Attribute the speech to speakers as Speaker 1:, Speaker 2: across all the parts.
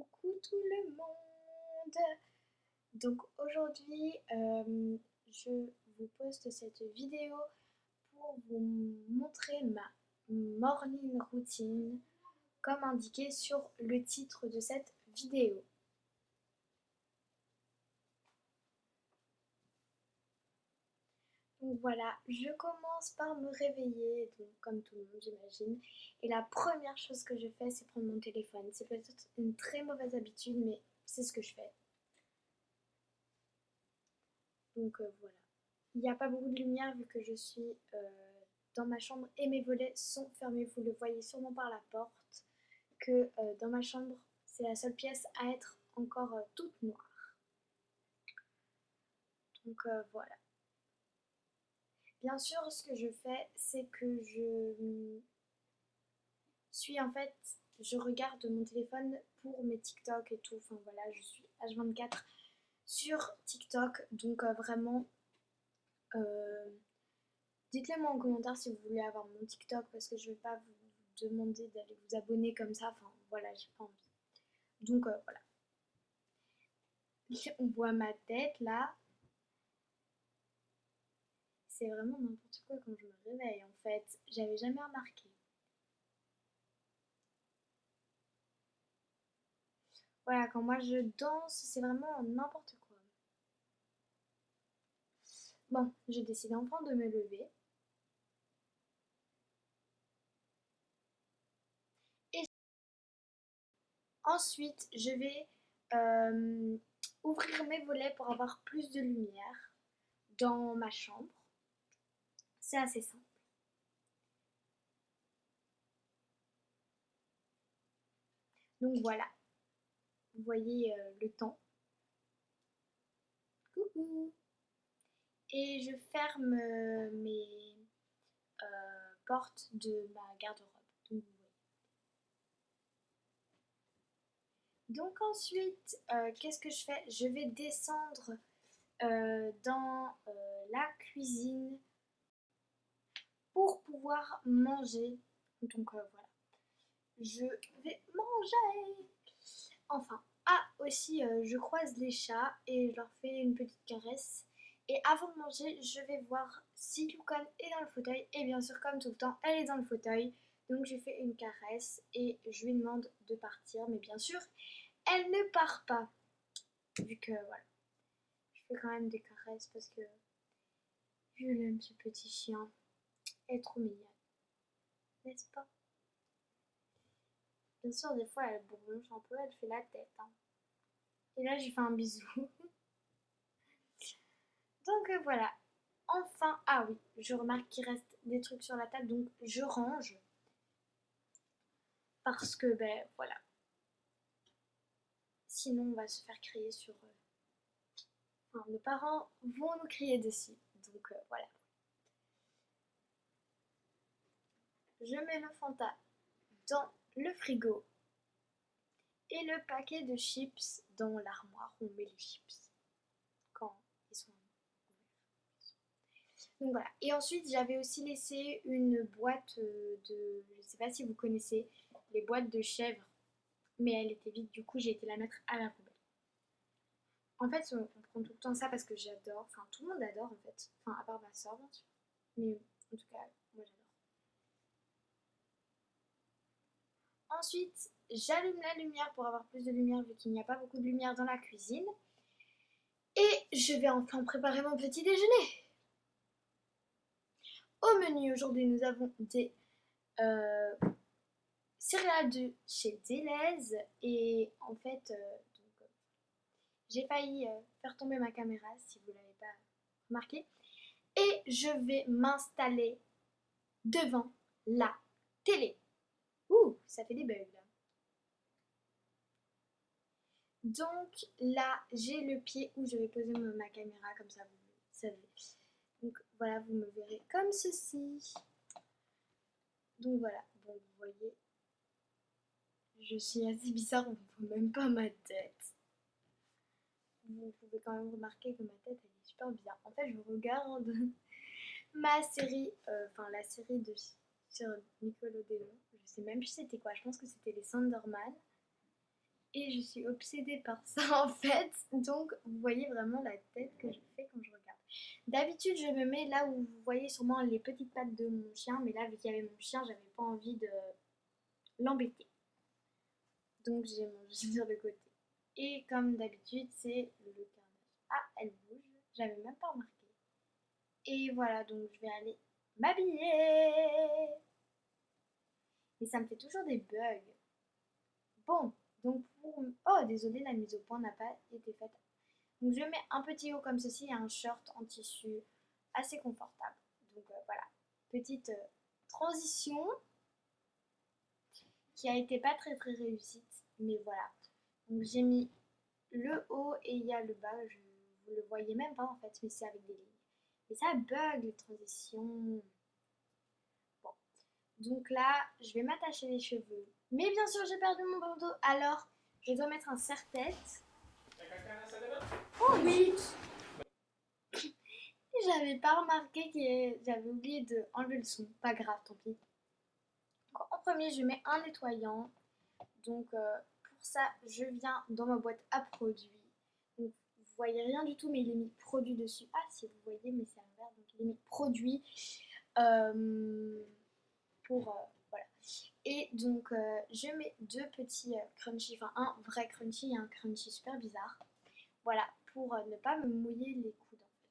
Speaker 1: Coucou tout le monde! Donc aujourd'hui, je vous poste cette vidéo pour vous montrer ma morning routine comme indiqué sur le titre de cette vidéo. Donc voilà, je commence par me réveiller, donc comme tout le monde j'imagine, et la première chose que je fais c'est prendre mon téléphone. C'est peut-être une très mauvaise habitude mais c'est ce que je fais. Donc voilà. Il n'y a pas beaucoup de lumière vu que je suis dans ma chambre et mes volets sont fermés. Vous le voyez sûrement par la porte que dans ma chambre, c'est la seule pièce à être encore toute noire. Donc voilà. Bien sûr, ce que je fais, c'est que je regarde mon téléphone pour mes TikTok et tout. Enfin voilà, je suis H24 sur TikTok. Donc vraiment, euh, dites-le moi en commentaire si vous voulez avoir mon TikTok parce que je ne vais pas vous demander d'aller vous abonner comme ça. Enfin voilà, j'ai pas envie. Donc voilà. On voit ma tête là. C'est vraiment n'importe quoi quand je me réveille en fait. J'avais jamais remarqué. Voilà, quand moi je danse, c'est vraiment n'importe quoi. Bon, j'ai décidé enfin de me lever. Et ensuite, je vais euh, ouvrir mes volets pour avoir plus de lumière dans ma chambre. C'est assez simple. Donc voilà, vous voyez le temps. Coucou! Et je ferme mes portes de ma garde-robe. Donc, donc ensuite, qu'est-ce que je fais? Je vais descendre dans la cuisine pour pouvoir manger. Donc voilà, je vais manger. Enfin, ah aussi, je croise les chats et je leur fais une petite caresse. Et avant de manger, je vais voir si Yukon est dans le fauteuil. Et bien sûr, comme tout le temps, elle est dans le fauteuil. Donc je lui fais une caresse et je lui demande de partir. Mais bien sûr, elle ne part pas. Vu que voilà, je fais quand même des caresses parce que je l'aime ce petit chien. Elle est trop mignonne, n'est-ce pas? Bien sûr, des fois, elle bourronche un peu, elle fait la tête, hein. Et là, j'ai fait un bisou. Donc voilà. Enfin, ah oui, je remarque qu'il reste des trucs sur la table, donc je range. Parce que, ben voilà. Sinon, on va se faire crier sur... Enfin, nos parents vont nous crier dessus. Donc voilà. Je mets le Fanta dans le frigo et le paquet de chips dans l'armoire où on met les chips quand ils sont ouverts. Donc voilà. Et ensuite, j'avais aussi laissé une boîte de... Je sais pas si vous connaissez les boîtes de chèvres, mais elle était vide. Du coup, j'ai été la mettre à la poubelle. En fait, on prend tout le temps ça parce que j'adore. Enfin, tout le monde adore en fait. Enfin, à part ma soeur, bien sûr. Mais en tout cas, moi j'adore. Ensuite, j'allume la lumière pour avoir plus de lumière vu qu'il n'y a pas beaucoup de lumière dans la cuisine. Et je vais enfin préparer mon petit déjeuner. Au menu aujourd'hui, nous avons des euh, céréales de chez Deleuze. Et en fait, j'ai failli faire tomber ma caméra si vous ne l'avez pas remarqué. Et je vais m'installer devant la télé. Ouh, ça fait des bugs là. Donc là, j'ai le pied où je vais poser ma caméra, comme ça vous savez. Donc voilà, vous me verrez comme ceci. Donc voilà, bon, vous voyez, je suis assez bizarre, on ne voit même pas ma tête. Vous pouvez quand même remarquer que ma tête, elle est super bizarre. En fait, je regarde ma série, enfin la série de sur Nickelodeon. Je sais même plus c'était quoi, je pense que c'était les Slenderman. Et je suis obsédée par ça en fait. Donc vous voyez vraiment la tête que je fais quand je regarde. D'habitude je me mets là où vous voyez sûrement les petites pattes de mon chien. Mais là vu qu'il y avait mon chien j'avais pas envie de l'embêter. Donc j'ai mangé sur le côté. Et comme d'habitude c'est le carnage. Ah elle bouge. J'avais même pas remarqué. Et voilà donc je vais aller m'habiller. Mais ça me fait toujours des bugs. Bon, donc pour... Oh, désolé, la mise au point n'a pas été faite. Donc je mets un petit haut comme ceci et un short en tissu assez confortable. Donc voilà, petite transition qui a été pas très très réussite. Mais voilà. Donc j'ai mis le haut et il y a le bas. Vous le voyez même pas en fait, mais c'est avec des lignes. Et ça bug les transitions. Bon. Donc là, je vais m'attacher les cheveux. Mais bien sûr, j'ai perdu mon bandeau. Alors, je dois mettre un serre-tête. Oh oui. J'avais pas remarqué que j'avais oublié de enlever le son. Pas grave, tant pis. Donc, en premier, je mets un nettoyant. Donc pour ça, je viens dans ma boîte à produits. Donc vous voyez rien du tout, mais il est mis produit dessus. Ah si vous voyez, mais c'est à l'envers. Donc il est mis produit pour voilà. Et donc je mets deux petits crunchy, enfin un vrai crunchy et un crunchy super bizarre. Voilà, pour ne pas me mouiller les coudes en fait.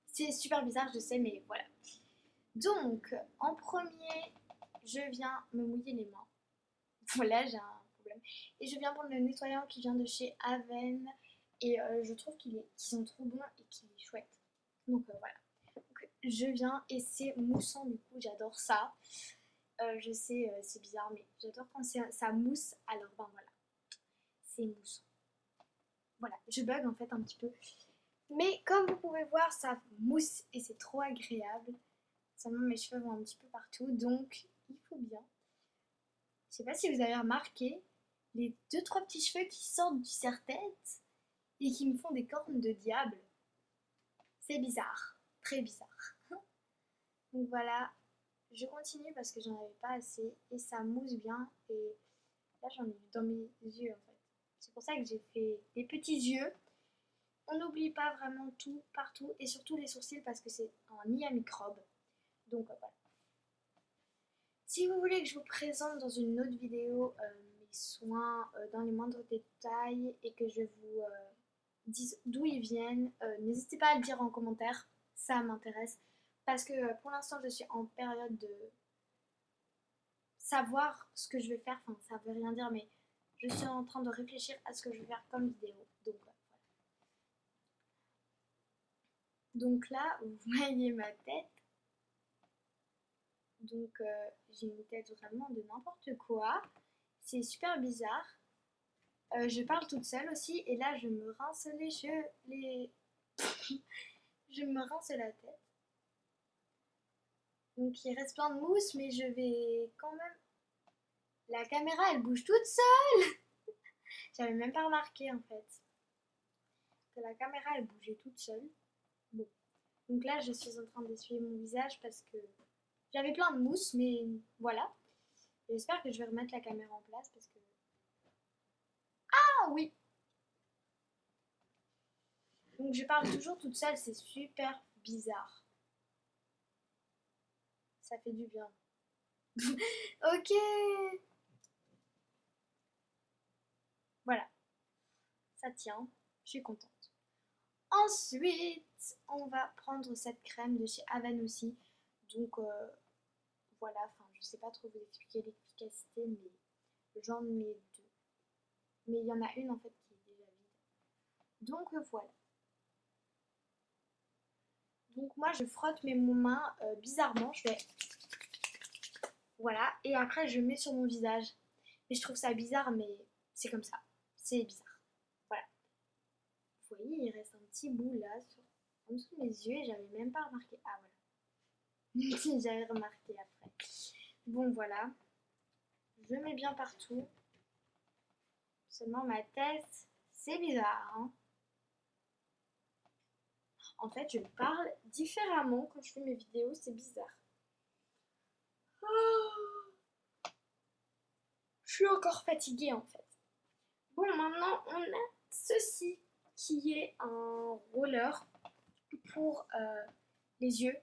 Speaker 1: C'est super bizarre, je sais, mais voilà. Donc, en premier, je viens me mouiller les mains. Voilà, j'ai un problème. Et je viens prendre le nettoyant qui vient de chez Aven. Et je trouve qu'ils sont trop bons et qu'il est chouette. Donc voilà. Donc, je viens et c'est moussant du coup, j'adore ça. Je sais, c'est bizarre, mais j'adore quand ça mousse. Alors ben voilà, c'est moussant. Voilà, je bug en fait un petit peu. Mais comme vous pouvez voir, ça mousse et c'est trop agréable. Seulement mes cheveux vont un petit peu partout, donc il faut bien. Je sais pas si vous avez remarqué les deux trois petits cheveux qui sortent du serre-tête et qui me font des cornes de diable. C'est bizarre, très bizarre. Donc voilà, je continue parce que j'en avais pas assez et ça mousse bien et là j'en ai dans mes yeux en fait. C'est pour ça que j'ai fait des petits yeux. On n'oublie pas vraiment tout partout et surtout les sourcils parce que c'est un nid à microbes. Donc voilà. Si vous voulez que je vous présente dans une autre vidéo mes soins dans les moindres détails et que je vous dise d'où ils viennent, n'hésitez pas à le dire en commentaire, ça m'intéresse. Parce que pour l'instant je suis en période de savoir ce que je vais faire, enfin ça veut rien dire mais je suis en train de réfléchir à ce que je vais faire comme vidéo. Donc voilà. Donc là, vous voyez ma tête. Donc j'ai une tête vraiment de n'importe quoi. C'est super bizarre. Je parle toute seule aussi et là je me rince les cheveux, je me rince la tête. Donc il reste plein de mousse mais je vais quand même... La caméra elle bouge toute seule. J'avais même pas remarqué en fait que la caméra elle bougeait toute seule. Bon. Donc là je suis en train d'essuyer mon visage parce que j'avais plein de mousse mais voilà. J'espère que je vais remettre la caméra en place parce que... Ah oui. Donc je parle toujours toute seule, c'est super bizarre. Ça fait du bien. Ok. Voilà, ça tient, je suis contente. Ensuite, on va prendre cette crème de chez Aven aussi. Donc voilà, enfin je sais pas trop vous expliquer l'efficacité, mais j'en mets deux. Mais il y en a une en fait qui est déjà vide. Donc voilà. Donc moi je frotte mes mains bizarrement, je fais voilà, et après je mets sur mon visage. Et je trouve ça bizarre, mais c'est comme ça, c'est bizarre. Voilà. Vous voyez, il reste un petit bout là, en dessous de mes yeux, et j'avais même pas remarqué. Ah voilà, j'avais remarqué après. Bon voilà, je mets bien partout. Seulement ma tête, c'est bizarre. Hein, en fait, je parle différemment quand je fais mes vidéos, c'est bizarre. Oh, je suis encore fatiguée en fait. Bon, maintenant on a ceci qui est un roller pour les yeux.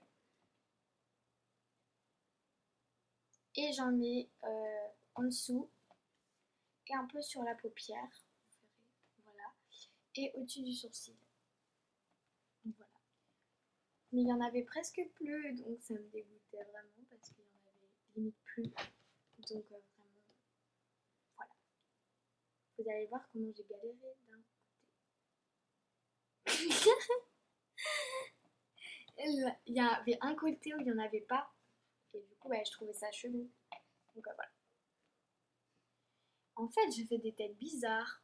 Speaker 1: Et j'en ai en dessous et un peu sur la paupière. Voilà. Et au-dessus du sourcil. Voilà. Mais il y en avait presque plus, donc ça me dégoûtait vraiment parce qu'il y en avait limite plus. Donc vraiment, voilà. Vous allez voir comment j'ai galéré d'un côté. Il y avait un côté où il n'y en avait pas. Et du coup, je trouvais ça chelou. Donc voilà. En fait, je fais des têtes bizarres.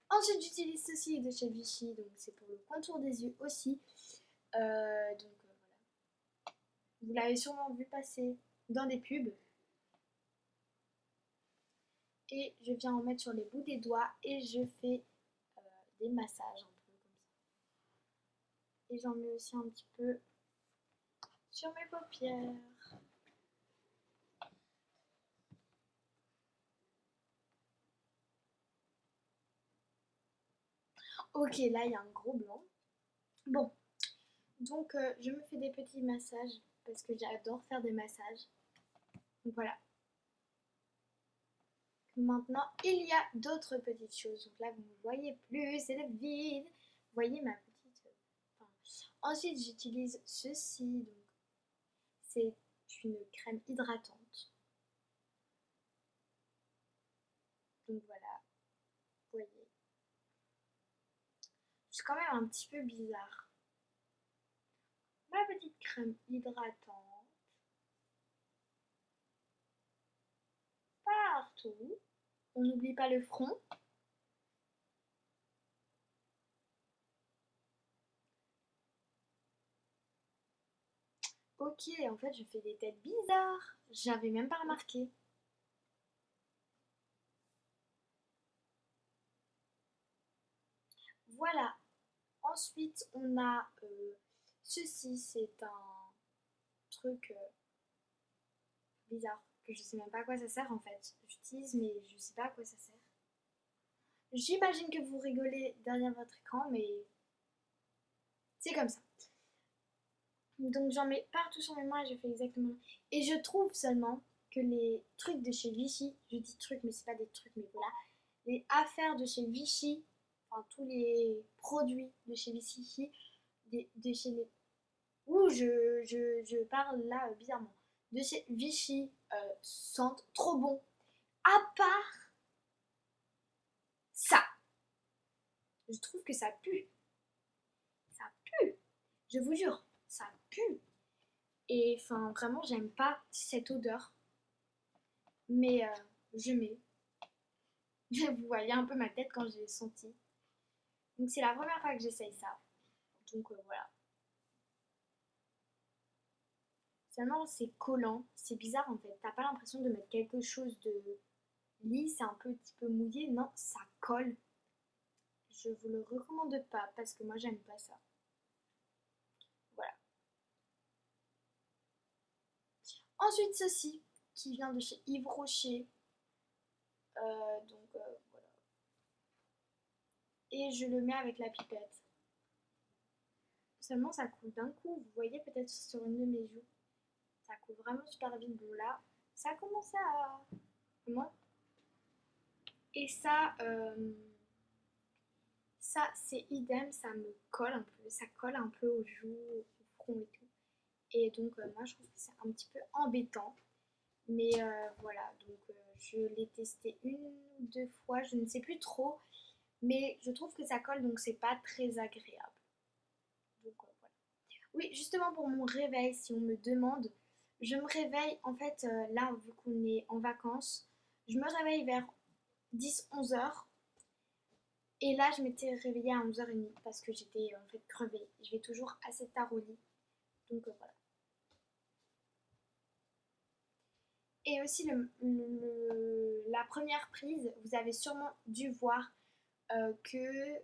Speaker 1: Ensuite, j'utilise ceci de chez Vichy, donc c'est pour le contour des yeux aussi. Voilà. Vous l'avez sûrement vu passer dans des pubs. Et je viens en mettre sur les bouts des doigts et je fais des massages un peu comme ça. Et j'en mets aussi un petit peu sur mes paupières. Ok, là il y a un gros blanc. Bon, donc je me fais des petits massages parce que j'adore faire des massages. Donc voilà. Maintenant, il y a d'autres petites choses. Donc là, vous ne voyez plus, c'est le vide. Vous voyez ma petite... Enfin, ensuite, j'utilise ceci. Donc, c'est une crème hydratante. Donc voilà, vous voyez. C'est quand même un petit peu bizarre. Ma petite crème hydratante. Partout. On n'oublie pas le front. Ok, en fait, je fais des têtes bizarres. J'avais même pas remarqué. Voilà. Ensuite, on a ceci. C'est un truc bizarre que je sais même pas à quoi ça sert en fait. J'utilise, mais je sais pas à quoi ça sert. J'imagine que vous rigolez derrière votre écran, mais c'est comme ça. Donc j'en mets partout sur mes mains et je fais exactement. Et je trouve seulement que les trucs de chez Vichy, je dis trucs mais c'est pas des trucs mais voilà, les affaires de chez Vichy, enfin tous les produits de chez Vichy, de chez les... Ouh, je parle là bizarrement. De chez Vichy sentent trop bon. À part ça, je trouve que ça pue. Ça pue. Je vous jure, ça pue. Et enfin, vraiment, j'aime pas cette odeur. Mais je mets. Vous voyez un peu ma tête quand je l'ai senti. Donc c'est la première fois que j'essaye ça. Donc voilà. Seulement c'est collant. C'est bizarre en fait. T'as pas l'impression de mettre quelque chose de lisse, c'est un petit peu mouillé. Non, ça colle. Je vous le recommande pas parce que moi j'aime pas ça. Voilà. Ensuite ceci qui vient de chez Yves Rocher. Voilà. Et je le mets avec la pipette. Seulement ça coule d'un coup, vous voyez peut-être sur une de mes joues. Ça coule vraiment super vite. Bon là, ça a commencé à... Comment? Et ça c'est idem, ça me colle un peu. Ça colle un peu aux joues, au front et tout. Et donc moi je trouve que c'est un petit peu embêtant. Mais voilà, donc je l'ai testé une ou deux fois, je ne sais plus trop. Mais je trouve que ça colle, donc c'est pas très agréable. Donc voilà. Oui, justement pour mon réveil, si on me demande, je me réveille en fait là vu qu'on est en vacances, je me réveille vers 10-11 heures et là je m'étais réveillée à 11h30 parce que j'étais en fait crevée. Je vais toujours assez tard au lit. Donc voilà. Et aussi la première prise, vous avez sûrement dû voir que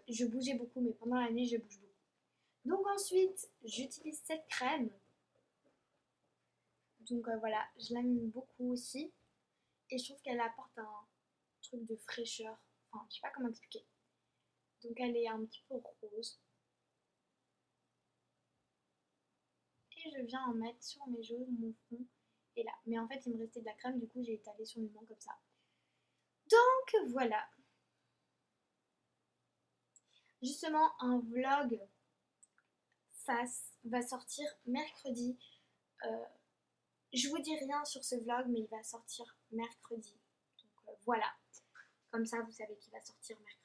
Speaker 1: je bougeais beaucoup, mais pendant la nuit je bouge beaucoup. Donc ensuite, j'utilise cette crème Donc voilà, je l'aime beaucoup aussi. Et je trouve qu'elle apporte un truc de fraîcheur. Enfin, je sais pas comment expliquer. Donc elle est un petit peu rose. Et je viens en mettre sur mes joues, mon front et là. Mais en fait, il me restait de la crème, du coup, j'ai étalé sur mes mains comme ça. Donc voilà. Justement, un vlog face va sortir mercredi. Euh, je vous dis rien sur ce vlog, mais il va sortir mercredi. Donc voilà. Comme ça, vous savez qu'il va sortir mercredi.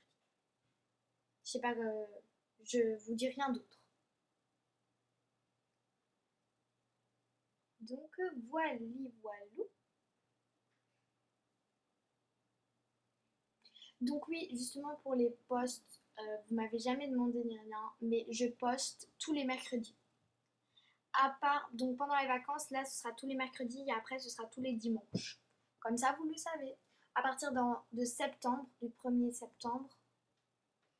Speaker 1: Je sais pas, je vous dis rien d'autre. Donc voilà, voilou. Donc oui, justement pour les posts, vous m'avez jamais demandé ni rien, mais je poste tous les mercredis. À part, donc pendant les vacances, là ce sera tous les mercredis et après ce sera tous les dimanches. Comme ça, vous le savez. À partir de septembre, du 1er septembre,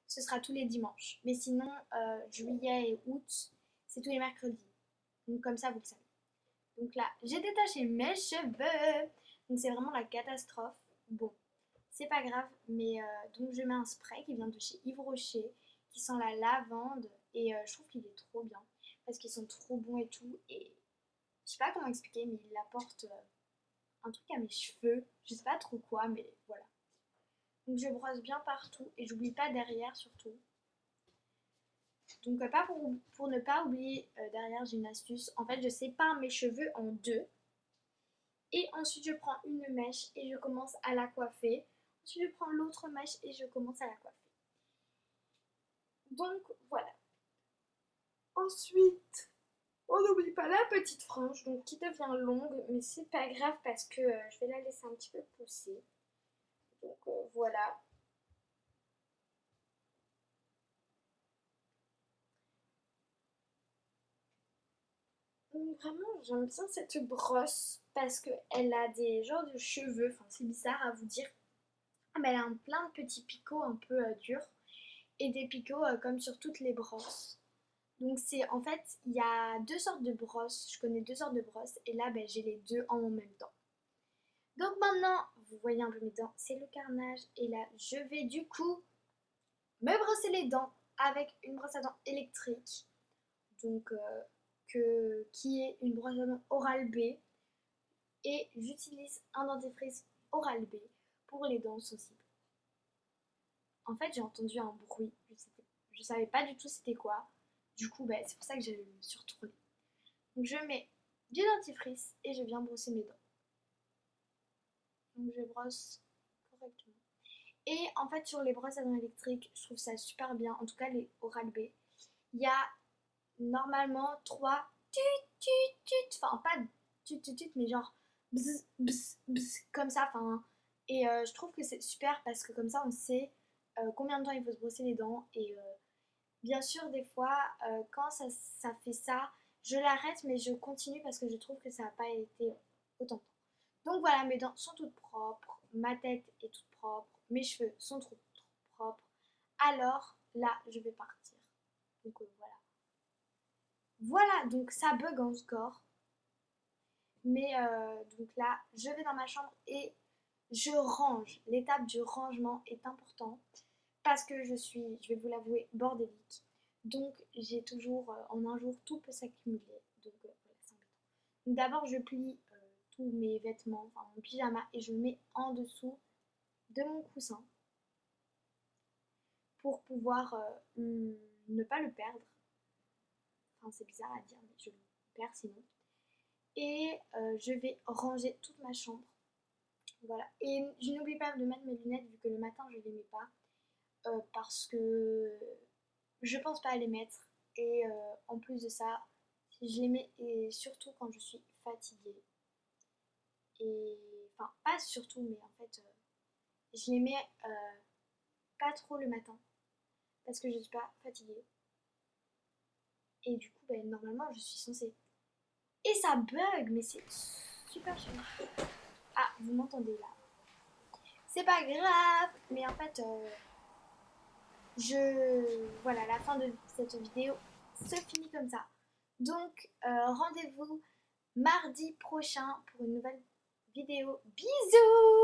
Speaker 1: ce sera tous les dimanches. Mais sinon, juillet et août, c'est tous les mercredis. Donc comme ça, vous le savez. Donc là, j'ai détaché mes cheveux. Donc c'est vraiment la catastrophe. Bon, c'est pas grave, mais donc je mets un spray qui vient de chez Yves Rocher, qui sent la lavande, et je trouve qu'il est trop bien, parce qu'ils sont trop bons et tout, et je sais pas comment expliquer, mais il apporte un truc à mes cheveux, je sais pas trop quoi, mais voilà. Donc je brosse bien partout, et j'oublie pas derrière surtout. Donc pas pour ne pas oublier, derrière j'ai une astuce, en fait je sépare mes cheveux en deux, et ensuite je prends une mèche et je commence à la coiffer. Ensuite je prends l'autre mèche et je commence à la coiffer. Donc voilà. Ensuite, on n'oublie pas la petite frange donc qui devient longue, mais c'est pas grave parce que je vais la laisser un petit peu pousser. Donc voilà. Donc, vraiment, j'aime bien cette brosse parce qu'elle a des genres de cheveux, enfin c'est bizarre à vous dire. Ah, mais elle a plein de petits picots un peu durs et des picots comme sur toutes les brosses. Donc c'est en fait, il y a deux sortes de brosses, je connais deux sortes de brosses et là ben, j'ai les deux en même temps. Donc maintenant, vous voyez un peu mes dents, c'est le carnage et là je vais du coup me brosser les dents avec une brosse à dents électrique, donc qui est une brosse à dents Oral-B et j'utilise un dentifrice Oral-B pour les dents sensibles. En fait j'ai entendu un bruit, je savais pas du tout c'était quoi, du coup ben, c'est pour ça que je me suis retournée. Donc je mets du dentifrice et je viens brosser mes dents. Donc je brosse correctement. Et en fait sur les brosses à dents électriques, je trouve ça super bien, en tout cas les Oral-B. Il y a normalement 3 tut tut tut, enfin pas tut tut tut, mais genre bzz bzz bzz comme ça, enfin. Et je trouve que c'est super parce que comme ça on sait combien de temps il faut se brosser les dents. Et bien sûr des fois quand ça fait ça, je l'arrête mais je continue parce que je trouve que ça n'a pas été autant de temps. Donc voilà, mes dents sont toutes propres, ma tête est toute propre, mes cheveux sont trop propres. Alors là, je vais partir. Donc voilà. Voilà, donc ça bug en score. Mais donc là, je vais dans ma chambre et je range. L'étape du rangement est importante parce que je vais vous l'avouer, bordélique. Donc j'ai toujours, en un jour, tout peut s'accumuler. Donc voilà, c'est embêtant. Donc d'abord, je plie tous mes vêtements, enfin mon pyjama, et je le mets en dessous de mon coussin pour pouvoir ne pas le perdre. Enfin, c'est bizarre à dire, mais je le perds sinon. Et je vais ranger toute ma chambre. Voilà. Et je n'oublie pas de mettre mes lunettes vu que le matin je ne les mets pas parce que je pense pas à les mettre. Et en plus de ça, je les mets et surtout quand je suis fatiguée. Et enfin, pas surtout, mais en fait, je les mets pas trop le matin parce que je suis pas fatiguée. Et du coup, ben, normalement, je suis censée. Et ça bug, mais c'est super chiant. Ah, vous m'entendez là? C'est pas grave, mais en fait, voilà, la fin de cette vidéo se finit comme ça. Donc, rendez-vous mardi prochain pour une nouvelle vidéo. Bisous!